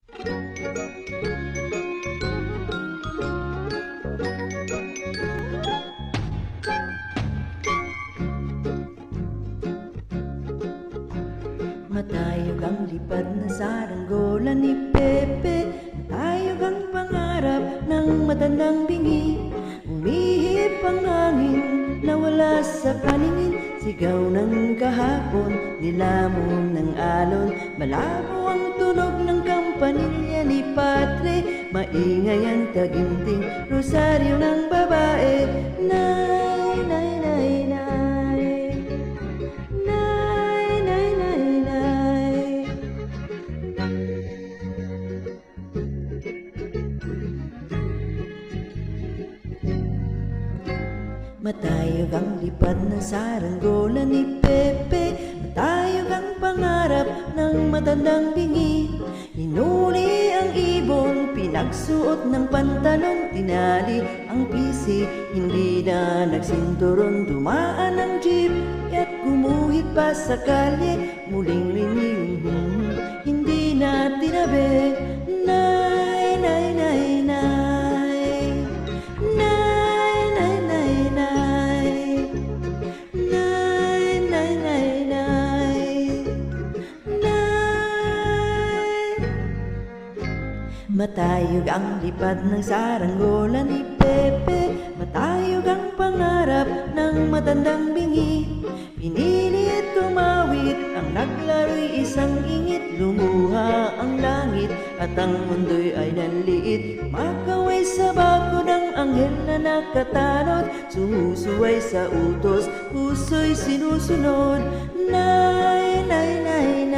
Matayog ang lipad na saranggola ni Pepe, matayog ang pangarap ng matandang bingi. Umihip ang hangin, nawala sa paningin, sigaw ng kahapon, nilamon ng alon. Malabo ang tunog ng kampanilya ni Patre, maingay ang taginting rosaryo ng babae. Nay, nay, nay, nay, nay, nay, nay, nay. Matayog ang lipad ng saranggola ni Pepe, matayog ang pangarap ng matandang bingi. Hinuli ang ibon, pinagsuot ng pantalon, tinali ang pisi, hindi na nagsinturon. Dumaan ang jeep at gumuhit pa sa kalye, muling linig, hindi na tinabi. Nay, nay, nay, nay, nay, nay, nay, nay, nay, nay, nay, nay, nay. Matayog ang lipad ng saranggola ni Pepe, matayog ang pangarap ng matandang bingi. Pinilit tumawid, ang naglaro'y isang ingit, lumuha ang langit at ang mundo'y ay nanliit. Makaway sa bako ng anghel na nakatanod, sumusuway sa utos, puso'y sinusunod. Nay, nay, nay, nay.